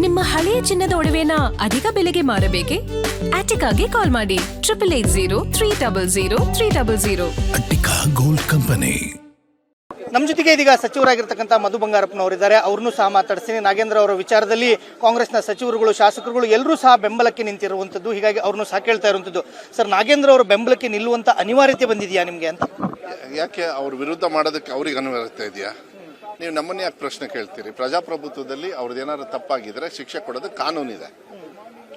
ನಿಮ್ಮ ಹಳೆಯ ಚಿನ್ನದ ಒಡವೆನ ಅಧಿಕ ಬೆಲೆಗೆ ಮಾರಬೇಕೆ? ಆಟಿಕಾಗೆ ಕಾಲ್ ಮಾಡಿ 8880 ಅಟ್ಟಿಕಾ ಗೋಲ್ಡ್ ಕಂಪನಿ. ನಮ್ಮ ಜೊತೆಗೆ ಇದೀಗ ಸಚಿವರಾಗಿರ್ತಕ್ಕಂಥ ಮಧು ಬಂಗಾರಪ್ಪನವರಿದ್ದಾರೆ. ಅವ್ರನ್ನೂ ಸಹ ಮಾತಾಡ್ತೀನಿ. ನಾಗೇಂದ್ರ ಅವರ ವಿಚಾರದಲ್ಲಿ ಕಾಂಗ್ರೆಸ್ನ ಸಚಿವರುಗಳು, ಶಾಸಕರುಗಳು ಎಲ್ಲರೂ ಸಹ ಬೆಂಬಲಕ್ಕೆ ನಿಂತಿರುವಂಥದ್ದು. ಹೀಗಾಗಿ ಅವ್ರನ್ನೂ ಸಹ ಕೇಳ್ತಾ ಇರುವಂಥದ್ದು, ಸರ್ ನಾಗೇಂದ್ರ ಅವರ ಬೆಂಬಲಕ್ಕೆ ನಿಲ್ಲುವಂಥ ಅನಿವಾರ್ಯತೆ ಬಂದಿದೆಯಾ ನಿಮಗೆ ಅಂತ? ಯಾಕೆ ಅವ್ರ ವಿರುದ್ಧ ಮಾಡೋದಕ್ಕೆ ಅವ್ರಿಗೆ ಅನಿವಾರ್ಯತೆ ಇದೆಯಾ? ನೀವು ನಮ್ಮನ್ನೇ ಯಾಕೆ ಪ್ರಶ್ನೆ ಕೇಳ್ತೀರಿ? ಪ್ರಜಾಪ್ರಭುತ್ವದಲ್ಲಿ ಅವ್ರದ್ದು ಏನಾದ್ರು ತಪ್ಪಾಗಿದ್ರೆ ಶಿಕ್ಷೆ ಕೊಡೋದು ಕಾನೂನಿದೆ,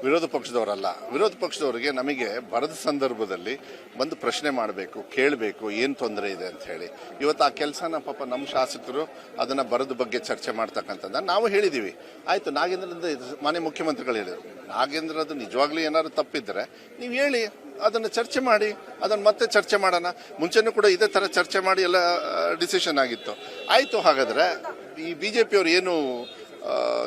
ವಿರೋಧ ಪಕ್ಷದವರಲ್ಲ. ವಿರೋಧ ಪಕ್ಷದವರಿಗೆ ನಮಗೆ ಬರದ ಸಂದರ್ಭದಲ್ಲಿ ಬಂದು ಪ್ರಶ್ನೆ ಮಾಡಬೇಕು, ಕೇಳಬೇಕು, ಏನು ತೊಂದರೆ ಇದೆ ಅಂತ ಹೇಳಿ. ಇವತ್ತು ಆ ಕೆಲಸನ ಪಾಪ ನಮ್ಮ ಶಾಸಕರು ಅದನ್ನು ಬರದ ಬಗ್ಗೆ ಚರ್ಚೆ ಮಾಡ್ತಕ್ಕಂಥದ್ದು ನಾವು ಹೇಳಿದ್ದೀವಿ. ಆಯಿತು, ನಾಗೇಂದ್ರದ ಮಾನ್ಯ ಮುಖ್ಯಮಂತ್ರಿಗಳು ಹೇಳಿದರು, ನಾಗೇಂದ್ರದ್ದು ನಿಜವಾಗ್ಲೂ ಏನಾದ್ರು ತಪ್ಪಿದ್ರೆ ನೀವು ಹೇಳಿ, ಅದನ್ನು ಚರ್ಚೆ ಮಾಡಿ, ಅದನ್ನು ಮತ್ತೆ ಚರ್ಚೆ ಮಾಡೋಣ. ಮುಂಚೆನೂ ಕೂಡ ಇದೇ ಥರ ಚರ್ಚೆ ಮಾಡಿ ಎಲ್ಲ ಡಿಸಿಷನ್ ಆಗಿತ್ತು. ಆಯಿತು, ಹಾಗಾದರೆ ಈ BJP ಏನು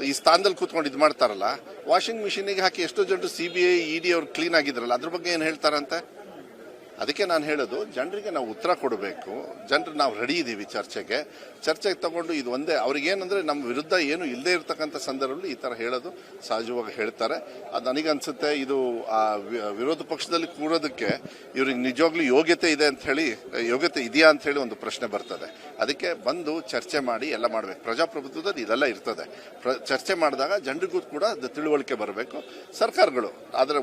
ಈ ಸ್ಥಾನದಲ್ಲಿ ಕೂತ್ಕೊಂಡು ಇದು ಮಾಡ್ತಾರಲ್ಲ, ವಾಷಿಂಗ್ ಮಿಷಿನಿಗೆ ಹಾಕಿ ಎಷ್ಟೋ ಜನರು CBI ED ಅವ್ರು ಕ್ಲೀನ್ ಆಗಿದ್ರಲ್ಲ, ಅದ್ರ ಬಗ್ಗೆ ಏನು ಹೇಳ್ತಾರಂತೆ? ಅದಕ್ಕೆ ನಾನು ಹೇಳೋದು, ಜನರಿಗೆ ನಾವು ಉತ್ತರ ಕೊಡಬೇಕು. ಜನರು ನಾವು ರೆಡಿ ಇದ್ದೀವಿ ಚರ್ಚೆಗೆ ತಗೊಂಡು. ಇದು ಒಂದೇ ಅವ್ರಿಗೇನಂದ್ರೆ ನಮ್ಮ ವಿರುದ್ಧ ಏನು ಇಲ್ಲದೆ ಇರತಕ್ಕಂಥ ಸಂದರ್ಭದಲ್ಲಿ ಈ ಥರ ಹೇಳೋದು ಸಹಜವಾಗಿ ಹೇಳ್ತಾರೆ. ಅದು ನನಗನ್ಸುತ್ತೆ, ಇದು ಆ ವಿರೋಧ ಪಕ್ಷದಲ್ಲಿ ಕೂರೋದಕ್ಕೆ ಇವ್ರಿಗೆ ನಿಜವಾಗ್ಲೂ ಯೋಗ್ಯತೆ ಇದೆ ಅಂತ ಹೇಳಿ, ಯೋಗ್ಯತೆ ಇದೆಯಾ ಅಂತ ಹೇಳಿ ಒಂದು ಪ್ರಶ್ನೆ ಬರ್ತದೆ. ಅದಕ್ಕೆ ಬಂದು ಚರ್ಚೆ ಮಾಡಿ ಎಲ್ಲ ಮಾಡಬೇಕು. ಪ್ರಜಾಪ್ರಭುತ್ವದಲ್ಲಿ ಇದೆಲ್ಲ ಇರ್ತದೆ. ಚರ್ಚೆ ಮಾಡಿದಾಗ ಜನರಿಗೂ ಕೂಡ ಅದು ತಿಳುವಳಿಕೆ ಬರಬೇಕು. ಸರ್ಕಾರಗಳು ಆದರೆ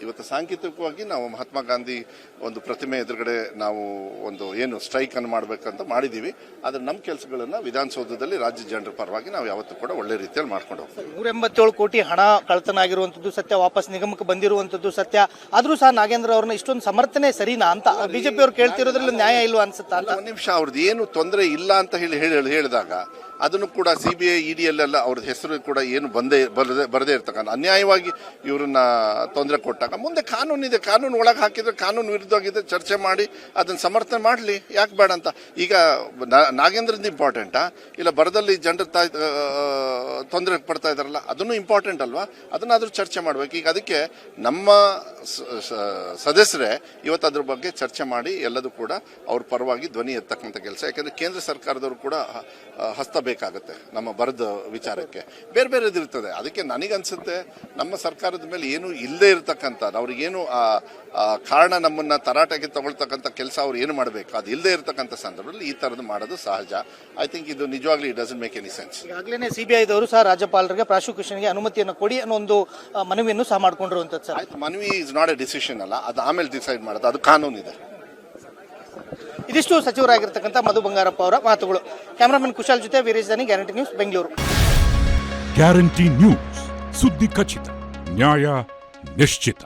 ಇವತ್ತು ಸಾಂಕೇತಿಕವಾಗಿ ನಾವು ಮಹಾತ್ಮ ಗಾಂಧಿ ಒಂದು ಪ್ರತಿಮೆ ಎದುರುಗಡೆ ನಾವು ಒಂದು ಏನು ಸ್ಟ್ರೈಕ್ ಅನ್ನು ಮಾಡಬೇಕಂತ ಮಾಡಿದ್ದೀವಿ. ಆದರೆ ನಮ್ಮ ಕೆಲಸಗಳನ್ನು ವಿಧಾನಸೌಧದಲ್ಲಿ ರಾಜ್ಯ ಜನರ ಪರವಾಗಿ ನಾವು ಯಾವತ್ತೂ ಕೂಡ ಒಳ್ಳೆ ರೀತಿಯಲ್ಲಿ ಮಾಡ್ಕೊಂಡು ಹೋಗ್ತೀವಿ. 187 ಕೋಟಿ ಹಣ ಕಳ್ತನ ಆಗಿರುವಂಥದ್ದು ಸತ್ಯ, ವಾಪಸ್ ನಿಗಮಕ್ಕೆ ಬಂದಿರುವಂಥದ್ದು ಸತ್ಯ. ಆದರೂ ಸಹ ನಾಗೇಂದ್ರ ಅವ್ರನ್ನ ಇಷ್ಟೊಂದು ಸಮರ್ಥನೆ ಸರಿನಾ ಅಂತ BJP ಅವ್ರು ಕೇಳ್ತಿರೋದ್ರಲ್ಲಿ ನ್ಯಾಯ ಇಲ್ವಾ ಅನ್ಸುತ್ತಾ ಅಂತ? ಒಂದು ನಿಮಿಷ, ಅವ್ರದ್ದು ಏನು ತೊಂದರೆ ಇಲ್ಲ ಅಂತ ಹೇಳಿದಾಗ ಅದನ್ನು ಕೂಡ CBI ED ಅಲ್ಲೆಲ್ಲ ಅವ್ರದ್ದು ಹೆಸರು ಕೂಡ ಏನು ಬರದೇ ಇರ್ತಕ್ಕಂಥ ಅನ್ಯಾಯವಾಗಿ ಇವ್ರನ್ನ ತೊಂದರೆ ಕೊಟ್ಟಾಗ ಮುಂದೆ ಕಾನೂನಿದೆ, ಕಾನೂನು ಒಳಗೆ ಹಾಕಿದ್ರೆ, ಕಾನೂನು ವಿರುದ್ಧವಾಗಿದ್ರೆ ಚರ್ಚೆ ಮಾಡಿ ಅದನ್ನು ಸಮರ್ಥನೆ ಮಾಡಲಿ, ಯಾಕೆ ಬೇಡ ಅಂತ. ಈಗ ನಾಗೇಂದ್ರದ್ದು ಇಂಪಾರ್ಟೆಂಟಾ ಇಲ್ಲ ಬರದಲ್ಲಿ ಜನರು ತೊಂದರೆ ಪಡ್ತಾ ಇದ್ದಾರಲ್ಲ ಅದನ್ನು ಇಂಪಾರ್ಟೆಂಟ್ ಅಲ್ವಾ? ಅದನ್ನಾದ್ರೂ ಚರ್ಚೆ ಮಾಡಬೇಕು. ಈಗ ಅದಕ್ಕೆ ನಮ್ಮ ಸದಸ್ಯರೇ ಇವತ್ತು ಅದ್ರ ಬಗ್ಗೆ ಚರ್ಚೆ ಮಾಡಿ ಎಲ್ಲದೂ ಕೂಡ ಅವ್ರ ಪರವಾಗಿ ಧ್ವನಿ ಎತ್ತಕ್ಕಂಥ ಕೆಲಸ. ಯಾಕಂದ್ರೆ ಕೇಂದ್ರ ಸರ್ಕಾರದವರು ಕೂಡ ಹಸ್ತಬೇಕಾಗುತ್ತೆ ನಮ್ಮ ಬರದ ವಿಚಾರಕ್ಕೆ. ಬೇರೆದು ಇರ್ತದೆ. ಅದಕ್ಕೆ ನನಗನ್ಸುತ್ತೆ, ನಮ್ಮ ಸರ್ಕಾರದ ಮೇಲೆ ಏನು ಇಲ್ಲದೆ ಇರತಕ್ಕಂಥ, ಅವ್ರಿಗೇನು ಕಾರಣ ನಮ್ಮನ್ನ ತರಾಟೆಗೆ ತಗೊಳ್ತಕ್ಕಂಥ ಕೆಲಸ ಅವ್ರು ಏನು ಮಾಡಬೇಕು ಅದು ಇಲ್ಲದೆ ಇರತಕ್ಕಂಥ ಸಂದರ್ಭದಲ್ಲಿ ಈ ಥರದ್ದು ಮಾಡೋದು ಸಹಜ. ಐ ಥಿಂಕ್ ಇದು ನಿಜವಾಗ್ಲೂ it doesn't make any sense. ಈಗಾಗಲೇ CBI ದವರು ಸಹ ರಾಜ್ಯಪಾಲರಿಗೆ ಪ್ರಾಸಿಕ್ಯೂಷನ್ಗೆ ಅನುಮತಿಯನ್ನು ಕೊಡಿ ಅನ್ನೋ ಒಂದು ಮನವಿಯನ್ನು ಸಹ ಮಾಡ್ಕೊಂಡಿರುವಂಥದ್ದು ಸರ್. ಆಯ್ತು, ಮನವಿ ಇಸ್ ನಾಟ್ ಎ ಡಿಸಿಷನ್ ಅಲ್ಲ, ಅದು ಆಮೇಲೆ ಡಿಸೈಡ್ ಮಾಡೋದು, ಅದು ಕಾನೂನಿದೆ. ಇದಿಷ್ಟು ಸಚಿವರಾಗಿರ್ತಕ್ಕಂಥ ಮಧು ಬಂಗಾರಪ್ಪ ಅವರ ಮಾತುಗಳು. ಕ್ಯಾಮರಾಮನ್ ಕುಶಾಲ್ ಜೊತೆ ವೀರೇಶ್ ದಾನಿ, guarantee news, Bengaluru. Guarantee news, ಸುದ್ದಿ ಖಚಿತ, ನ್ಯಾಯ ನಿಶ್ಚಿತ.